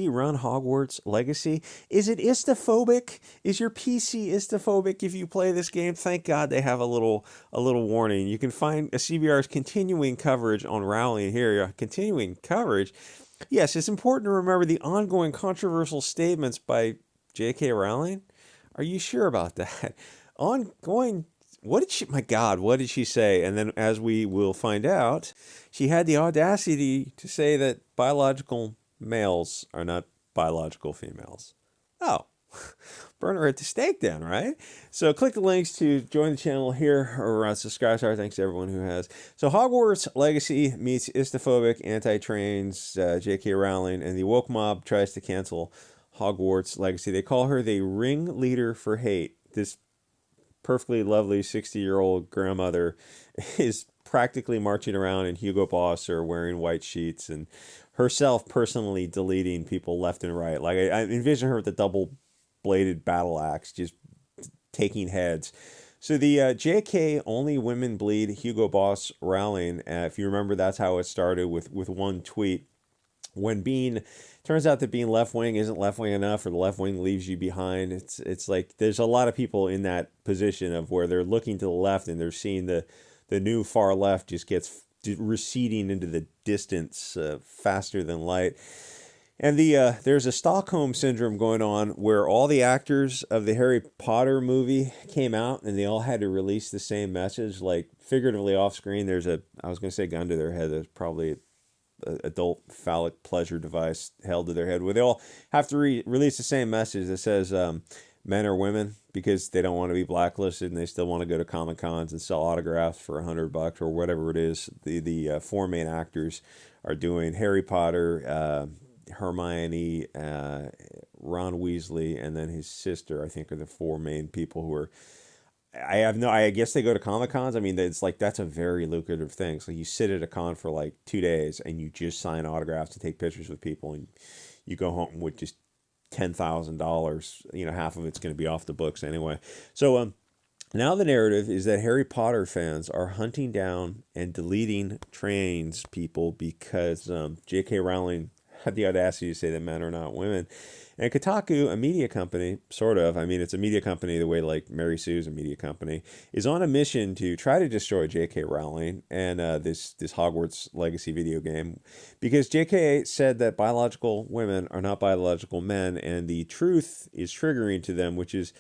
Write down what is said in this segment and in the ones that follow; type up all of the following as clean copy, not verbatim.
run Hogwarts Legacy? Is it istaphobic? Is your PC istaphobic if you play this game? Thank God they have a little warning. You can find a CBR's continuing coverage on Rowling here. Continuing coverage. Yes, it's important to remember the ongoing controversial statements by J.K. Rowling. Are you sure about that? Ongoing. What did she? My God, what did she say? And then, as we will find out, she had the audacity to say that biological males are not biological females. Oh, burn her at the stake then, right? So click the links to join the channel here or subscribe. Sorry, thanks to everyone who has. So Hogwarts Legacy meets Istaphobic, anti-trains, J.K. Rowling, and the woke mob tries to cancel Hogwarts Legacy. They call her the ringleader for hate. This perfectly lovely 60-year-old grandmother is practically marching around in Hugo Boss or wearing white sheets and herself personally deleting people left and right. Like I envision her with a double-bladed battle axe just taking heads. So the JK Only Women Bleed Hugo Boss Rowling, if you remember, that's how it started with one tweet. When turns out that being left wing isn't left wing enough, or the left wing leaves you behind. It's like there's a lot of people in that position of where they're looking to the left and they're seeing the new far left just gets receding into the distance faster than light. And there's a Stockholm syndrome going on where all the actors of the Harry Potter movie came out and they all had to release the same message, like figuratively off screen. I was going to say gun to their head. There's probably adult phallic pleasure device held to their head, where they all have to release the same message that says men are women, because they don't want to be blacklisted and they still want to go to Comic Cons and sell autographs for $100 or whatever it is. The four main actors are doing. Harry Potter, Hermione, Ron Weasley, and then his sister, I think, are the four main people who are. I guess they go to Comic Cons. I mean, it's like that's a very lucrative thing. So you sit at a con for like 2 days and you just sign autographs and take pictures with people, and you go home with just $10,000. Half of it's going to be off the books anyway. So now the narrative is that Harry Potter fans are hunting down and deleting trans people because J.K. Rowling had the audacity to say that men are not women. And Kotaku, a media company, sort of, I mean, it's a media company the way like Mary Sue's a media company, is on a mission to try to destroy J.K. Rowling and this Hogwarts Legacy video game, because J.K. said that biological women are not biological men, and the truth is triggering to them, which is,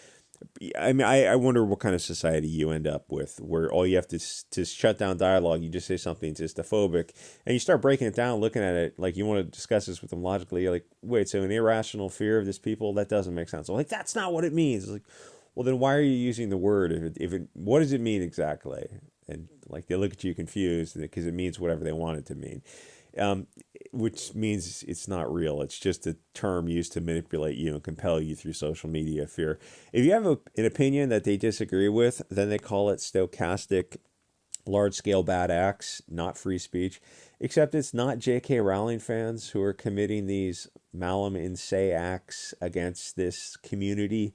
I mean, I wonder what kind of society you end up with, where all you have to shut down dialogue. You just say something istaphobic, and you start breaking it down, looking at it like you want to discuss this with them logically. You're like, wait, so an irrational fear of this people, that doesn't make sense. I'm like, that's not what it means. It's like, well, then why are you using the word? What does it mean exactly? And like they look at you confused because it means whatever they want it to mean. Which means it's not real. It's just a term used to manipulate you and compel you through social media fear. If you have an opinion that they disagree with, then they call it stochastic, large-scale bad acts, not free speech. Except it's not J.K. Rowling fans who are committing these malum in se acts against this community.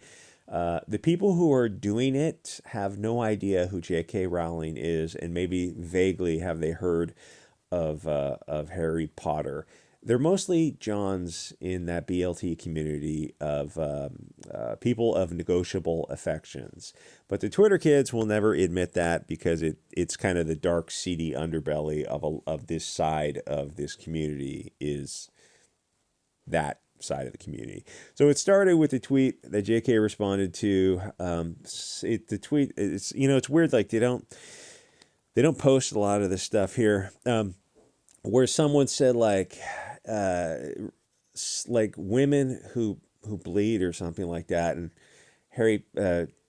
The people who are doing it have no idea who J.K. Rowling is, and maybe vaguely have they heard of Harry Potter. They're mostly Johns in that BLT community of people of negotiable affections. But the Twitter kids will never admit that, because it's kind of the dark, seedy underbelly of this side of this community, is that side of the community. So it started with a tweet that JK responded to. The tweet, it's weird, like they don't post a lot of this stuff here, where someone said like women who bleed or something like that, and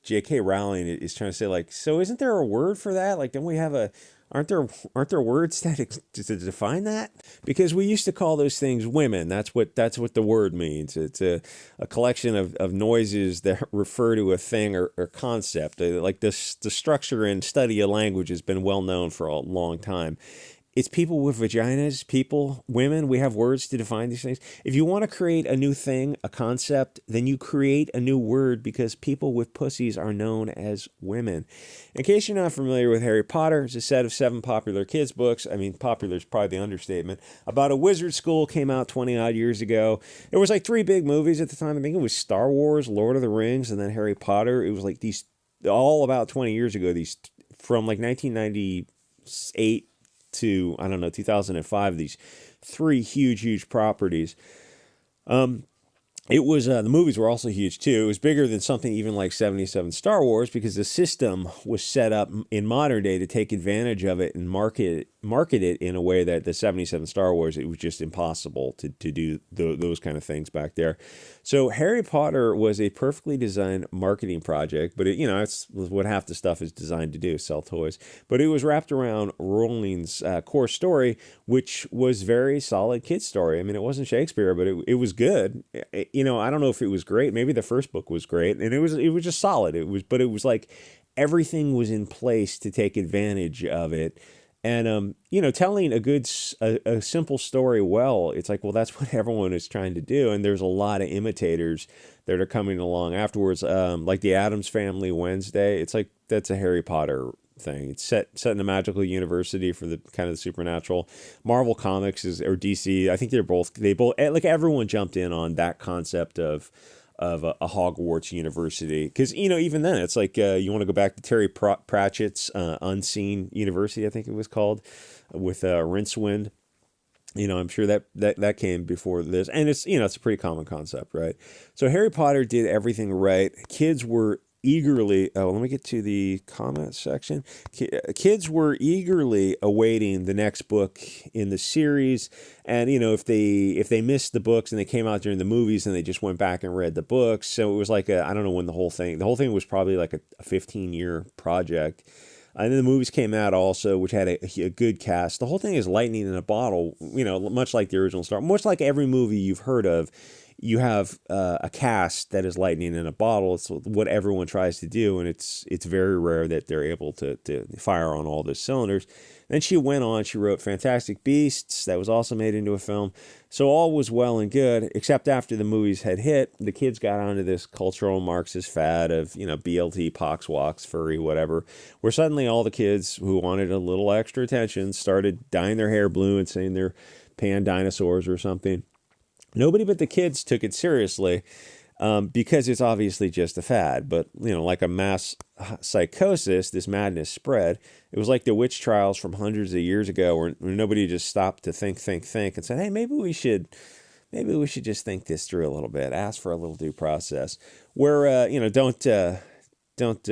J.K. Rowling is trying to say like, so isn't there a word for that? Like, don't we have aren't there words to define that? Because we used to call those things women. That's what the word means. It's a collection of noises that refer to a thing or concept. Like the structure and study of language has been well known for a long time. It's people with vaginas, people, women. We have words to define these things. If you want to create a new thing, a concept, then you create a new word because people with pussies are known as women. In case you're not familiar with Harry Potter, it's a set of 7 popular kids' books. I mean, popular is probably the understatement. About a wizard school, came out 20 odd years ago. There was like 3 big movies at the time. I think it was Star Wars, Lord of the Rings, and then Harry Potter. It was like these, all about 20 years ago, these from like 1998 to, I don't know, 2005, these 3 huge properties. It was, the movies were also huge too. It was bigger than something even like 77 Star Wars because the system was set up in modern day to take advantage of it and market it in a way that the 77 Star Wars, it was just impossible to do those kind of things back there. So Harry Potter was a perfectly designed marketing project, but it, it's what half the stuff is designed to do, sell toys. But it was wrapped around Rowling's core story, which was very solid kid story. I mean, it wasn't Shakespeare, but it was good. I don't know if it was great. Maybe the first book was great, and it was just solid. But it was like everything was in place to take advantage of it. And telling a simple story well, it's like, well, that's what everyone is trying to do. And there's a lot of imitators that are coming along afterwards, like the Addams Family Wednesday. It's like that's a Harry Potter thing. It's set in a magical university for the kind of the supernatural. Marvel Comics or DC. I think they both like everyone jumped in on that concept of a Hogwarts University because even then it's like you want to go back to Terry Pratchett's Unseen University, I think it was called, with Rincewind. I'm sure that came before this, and it's it's a pretty common concept, right? So Harry Potter did everything right. Kids were eagerly, let me get to the comment section. Kids were eagerly awaiting the next book in the series, and if they missed the books and they came out during the movies, and they just went back and read the books. So it was like I don't know when the whole thing was probably like a 15-year project. And then the movies came out also, which had a good cast. The whole thing is lightning in a bottle, much like the original Star, much like every movie you've heard of. You have a cast that is lightning in a bottle. It's what everyone tries to do, and it's very rare that they're able to fire on all those cylinders. Then she went on. She wrote Fantastic Beasts. That was also made into a film. So all was well and good, except after the movies had hit, the kids got onto this cultural Marxist fad of, BLT, pox, walks, furry, whatever, where suddenly all the kids who wanted a little extra attention started dyeing their hair blue and saying they're pan dinosaurs or something. Nobody but the kids took it seriously because it's obviously just a fad. But, like a mass psychosis, this madness spread. It was like the witch trials from hundreds of years ago where nobody just stopped to think and said, hey, maybe we should just think this through a little bit, ask for a little due process. Where, don't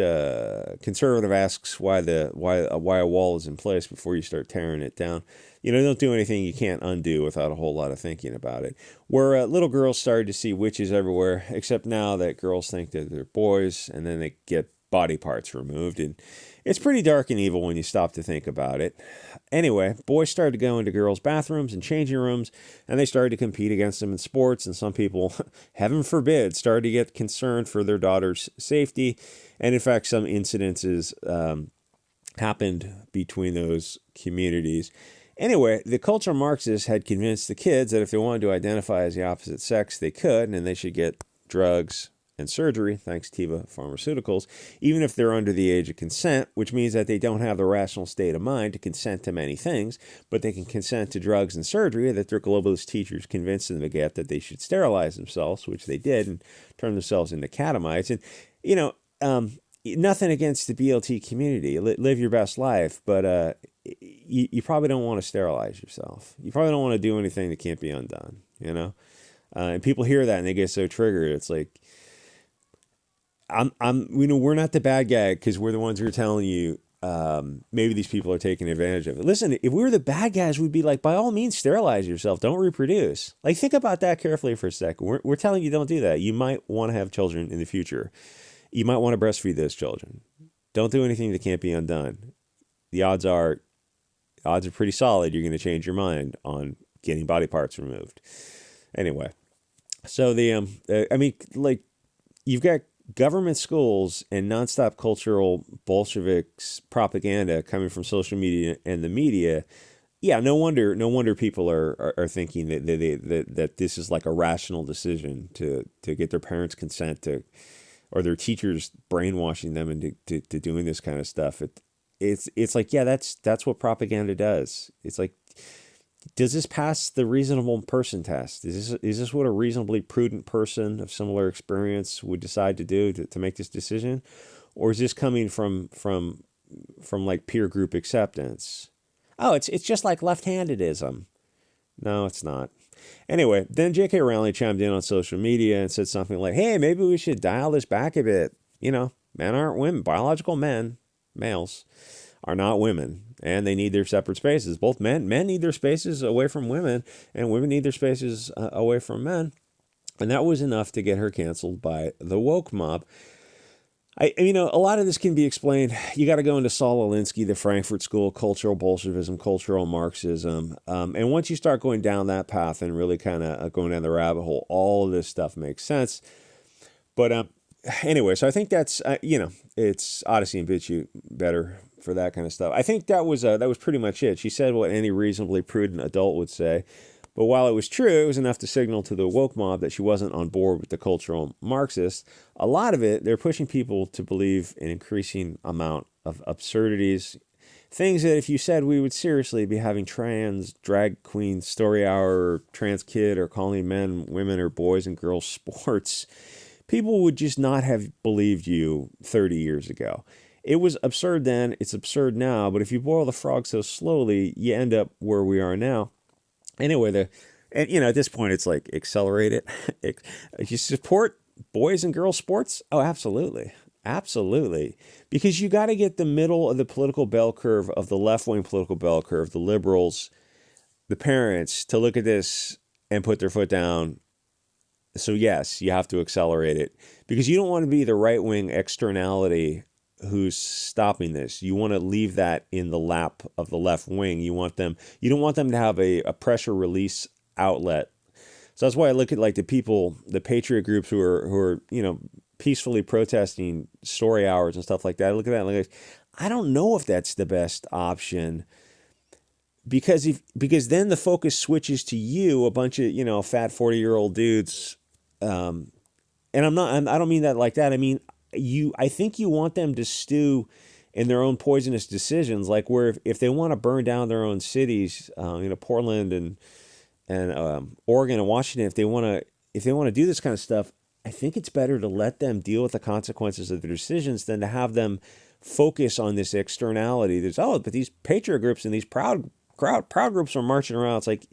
conservative asks why a wall is in place before you start tearing it down. Don't do anything you can't undo without a whole lot of thinking about it. Where little girls started to see witches everywhere, except now that girls think that they're boys, and then they get body parts removed, and it's pretty dark and evil when you stop to think about it. Anyway, boys started to go into girls' bathrooms and changing rooms, and they started to compete against them in sports, and some people, heaven forbid, started to get concerned for their daughter's safety, and in fact, some incidences happened between those communities. Anyway, the cultural Marxists had convinced the kids that if they wanted to identify as the opposite sex, they could, and they should get drugs and surgery, thanks to Teva Pharmaceuticals, even if they're under the age of consent, which means that they don't have the rational state of mind to consent to many things, but they can consent to drugs and surgery that their globalist teachers convinced them to get, that they should sterilize themselves, which they did, and turn themselves into catamites. And, nothing against the BLT community. Live your best life, but you probably don't want to sterilize yourself. You probably don't want to do anything that can't be undone, and people hear that and they get so triggered. It's like, we're not the bad guy because we're the ones who are telling you maybe these people are taking advantage of it. Listen, if we were the bad guys, we'd be like, by all means, sterilize yourself. Don't reproduce. Like, think about that carefully for a second. We're telling you don't do that. You might want to have children in the future. You might want to breastfeed those children. Don't do anything that can't be undone. The odds are pretty solid you're going to change your mind on getting body parts removed. Anyway, so you've got government schools and nonstop cultural Bolsheviks propaganda coming from social media and the media. yeah, no wonder people are thinking that this is like a rational decision to get their parents' consent to, or their teachers brainwashing them into to doing this kind of stuff. It's like, yeah, that's what propaganda does. It's like, does this pass the reasonable person test? Is this what a reasonably prudent person of similar experience would decide to do to make this decision? Or is this coming from like peer group acceptance? Oh, it's just like left-handedism. No, it's not. Anyway, then J.K. Rowling chimed in on social media and said something like, hey, maybe we should dial this back a bit. Men aren't women. Biological men, males, are not women, and they need their separate spaces. Both men need their spaces away from women, and women need their spaces away from men. And that was enough to get her canceled by the woke mob. A lot of this can be explained. You got to go into Saul Alinsky, the Frankfurt School, cultural Bolshevism, cultural Marxism. And once you start going down that path and really kind of going down the rabbit hole, all of this stuff makes sense. But anyway, so I think that's, it's Odyssey and Bit Chute better for that kind of stuff. I think that was pretty much it. She said what any reasonably prudent adult would say. But while it was true, it was enough to signal to the woke mob that she wasn't on board with the cultural Marxists. A lot of it, they're pushing people to believe an increasing amount of absurdities. Things that if you said we would seriously be having trans drag queen story hour, or trans kid, or calling men, women, or boys and girls sports, people would just not have believed you 30 years ago. It was absurd then, it's absurd now, but if you boil the frog so slowly, you end up where we are now. Anyway, at this point, it's like, accelerate it. You support boys and girls sports? Oh, absolutely. Absolutely. Because you got to get the middle of the political bell curve, of the left-wing political bell curve, the liberals, the parents, to look at this and put their foot down. So yes, you have to accelerate it. Because you don't want to be the right-wing externality who's stopping this. You want to leave that in the lap of the left wing. You don't want them to have a pressure release outlet. So that's why I look at like the patriot groups who are peacefully protesting story hours and stuff like that. I look at that and like, I don't know if that's the best option, because then the focus switches to you, a bunch of fat 40-year-old dudes, and I don't mean that like that. I mean, I think you want them to stew in their own poisonous decisions, like where if they want to burn down their own cities, Portland and Oregon and Washington, if they want to do this kind of stuff, I think it's better to let them deal with the consequences of their decisions than to have them focus on this externality. But these patriot groups and these proud groups are marching around. It's like,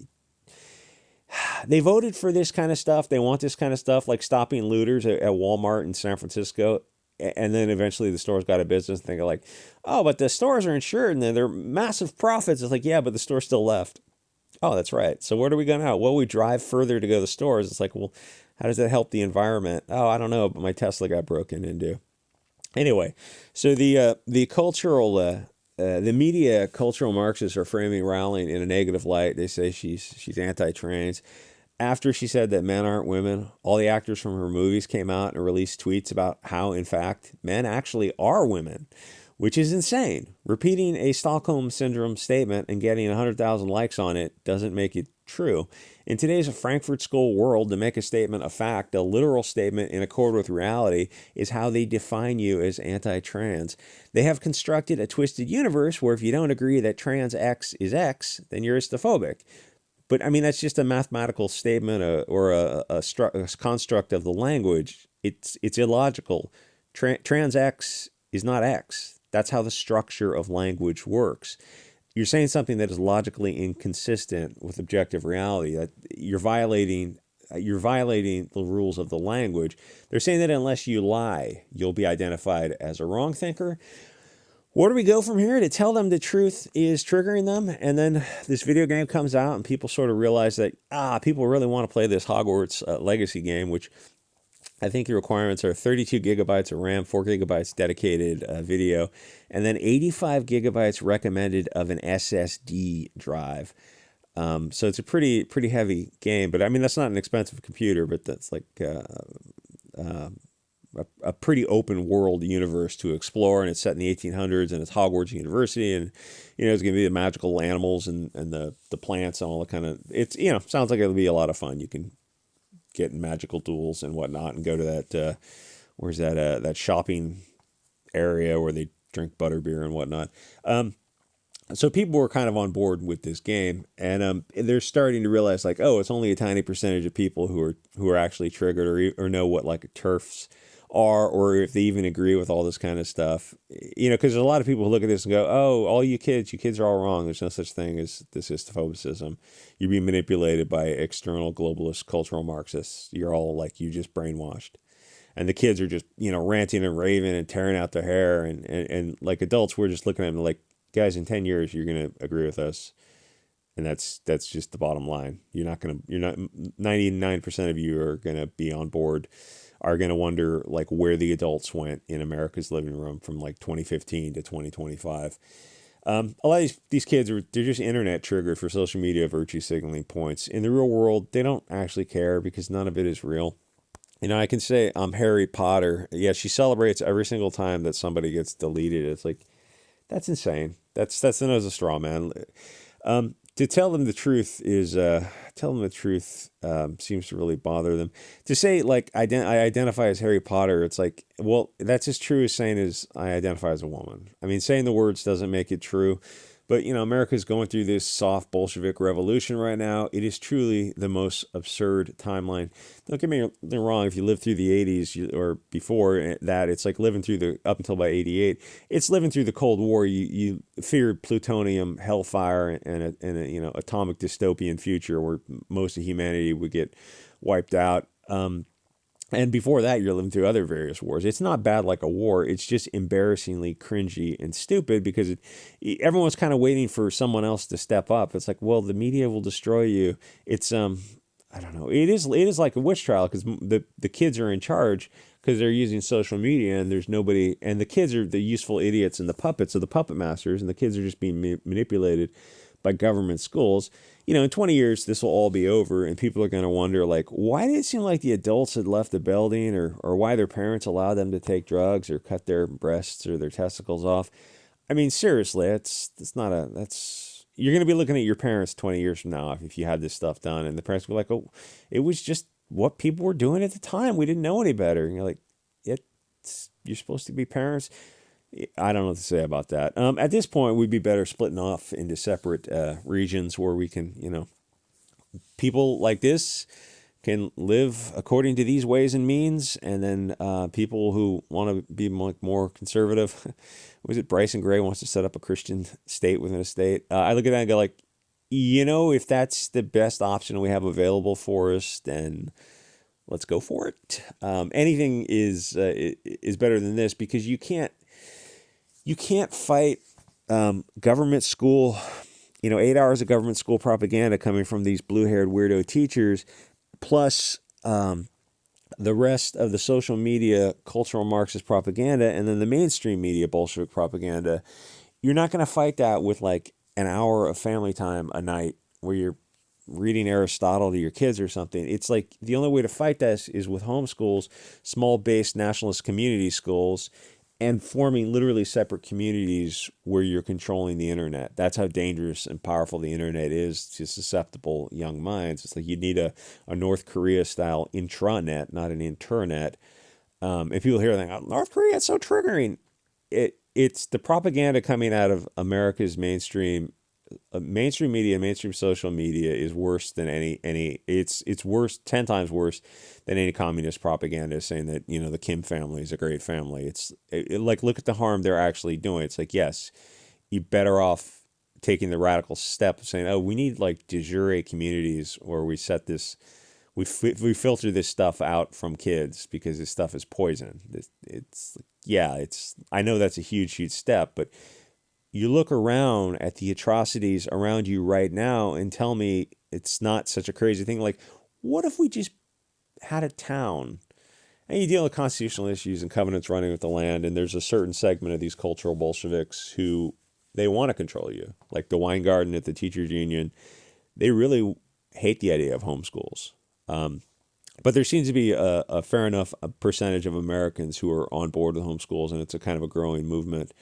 they voted for this kind of stuff. They want this kind of stuff, like stopping looters at Walmart in San Francisco. And then eventually the stores got a business and they're like, oh, but the stores are insured and they're massive profits. It's like, yeah, but the store still left. Oh, that's right. So where do we go now? Well, we drive further to go to the stores. It's like, well, how does that help the environment? Oh, I don't know, but my Tesla got broken into. Anyway, so the cultural, the media cultural Marxists are framing Rowling in a negative light. They say she's anti-trans. After she said that men aren't women, all the actors from her movies came out and released tweets about how, in fact, men actually are women, which is insane. Repeating a Stockholm Syndrome statement and getting 100,000 likes on it doesn't make it true. In today's Frankfurt School world, to make a statement a fact, a literal statement in accord with reality, is how they define you as anti-trans. They have constructed a twisted universe where if you don't agree that trans X is X, then you're istaphobic. But I mean, that's just a mathematical statement or a construct of the language. It's illogical. Trans X is not X. That's how the structure of language works. You're saying something that is logically inconsistent with objective reality. That you're violating the rules of the language. They're saying that unless you lie, you'll be identified as a wrong thinker. Where do we go from here? To tell them the truth is triggering them, and then this video game comes out and people sort of realize that, people really want to play this Hogwarts Legacy game, which I think the requirements are 32 gigabytes of RAM, 4 gigabytes dedicated video, and then 85 gigabytes recommended of an SSD drive. So it's a pretty heavy game, but I mean, that's not an expensive computer, but that's like a pretty open world universe to explore, and it's set in the 1800s, and it's Hogwarts University, and it's going to be the magical animals and the plants and all the kind of, it's, sounds like it'll be a lot of fun. You can get magical duels and whatnot, and go to that where's that shopping area where they drink butterbeer and whatnot. So people were kind of on board with this game, and they're starting to realize, like, oh, it's only a tiny percentage of people who are actually triggered or know what like turfs are, or if they even agree with all this kind of stuff. Because there's a lot of people who look at this and go, oh, all you kids are all wrong. There's no such thing as this istaphobicism. You're being manipulated by external globalist cultural Marxists. You're all like, you just brainwashed. And the kids are just, ranting and raving and tearing out their hair. And like adults, we're just looking at them like, guys, in 10 years, you're going to agree with us. And that's just the bottom line. You're not 99% of you are going to be on board, are going to wonder like where the adults went in America's living room from like 2015 to 2025. A lot of these kids they're just internet triggered for social media virtue signaling points. In the real world, they don't actually care because none of it is real. I can say I'm Harry Potter. Yeah, she celebrates every single time that somebody gets deleted. It's like, that's insane. That's known as a straw man. To tell them the truth seems to really bother them. To say like I identify as Harry Potter, it's like, well, that's as true as saying as I identify as a woman. I mean, saying the words doesn't make it true. But, America's going through this soft Bolshevik revolution right now. It is truly the most absurd timeline. Don't get me wrong. If you lived through the 80s or before that, it's like living through up until about 88. It's living through the Cold War. You feared plutonium, hellfire, and a atomic dystopian future where most of humanity would get wiped out. And before that, you're living through other various wars. It's not bad like a war. It's just embarrassingly cringy and stupid because everyone's kind of waiting for someone else to step up. It's like, well, the media will destroy you. It's I don't know. It is like a witch trial because the kids are in charge because they're using social media and there's nobody. And the kids are the useful idiots and the puppets of the puppet masters, and the kids are just being manipulated by government schools. In 20 years, this will all be over, and people are going to wonder, like, why did it seem like the adults had left the building, or why their parents allowed them to take drugs or cut their breasts or their testicles off? I mean, seriously, you're going to be looking at your parents 20 years from now if you had this stuff done, and the parents will be like, oh, it was just what people were doing at the time. We didn't know any better. And you're like, you're supposed to be parents. I don't know what to say about that. At this point, we'd be better splitting off into separate regions where we can, people like this can live according to these ways and means, and then people who want to be more conservative, was it Bryson Gray wants to set up a Christian state within a state? I look at that and go like, if that's the best option we have available for us, then let's go for it. Anything is better than this because you can't fight government school, 8 hours of government school propaganda coming from these blue-haired weirdo teachers, plus the rest of the social media cultural Marxist propaganda, and then the mainstream media Bolshevik propaganda. You're not going to fight that with like an hour of family time a night where you're reading Aristotle to your kids or something. It's like the only way to fight this is with homeschools, small-based nationalist community schools, and forming literally separate communities where you're controlling the internet. That's how dangerous and powerful the internet is to susceptible young minds. It's like you need a North Korea-style intranet, not an internet. If people hear that, oh, North Korea, it's so triggering. It's the propaganda coming out of America's mainstream media, mainstream social media is worse than any. It's worse, 10 times worse than any communist propaganda saying that the Kim family is a great family. It's like, look at the harm they're actually doing. It's like, yes, you're better off taking the radical step of saying, oh, we need like de jure communities where we set this. We filter this stuff out from kids because this stuff is poison. I know that's a huge step, but you look around at the atrocities around you right now and tell me it's not such a crazy thing. Like, what if we just had a town? And you deal with constitutional issues and covenants running with the land, and there's a certain segment of these cultural Bolsheviks who they want to control you. Like the Weingarten at the teachers union, they really hate the idea of homeschools. But there seems to be a fair enough percentage of Americans who are on board with homeschools, and it's a kind of a growing movement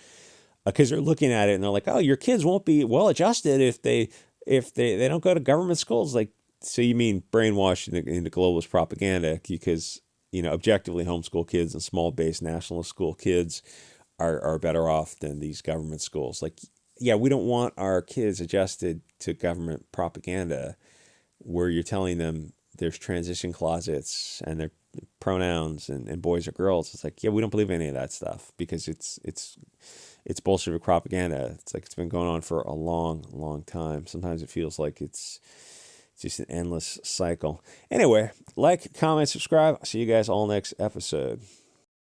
because they're looking at it and they're like, oh, your kids won't be well adjusted if they don't go to government schools. Like, so you mean brainwashed into globalist propaganda? Because objectively, homeschool kids and small base nationalist school kids are better off than these government schools. Like, yeah, we don't want our kids adjusted to government propaganda where you're telling them there's transition closets and their pronouns and boys or girls. It's like, yeah, we don't believe any of that stuff because it's Bolshevik propaganda. It's like it's been going on for a long, long time. Sometimes it feels like it's just an endless cycle. Anyway, like, comment, subscribe. See you guys all next episode.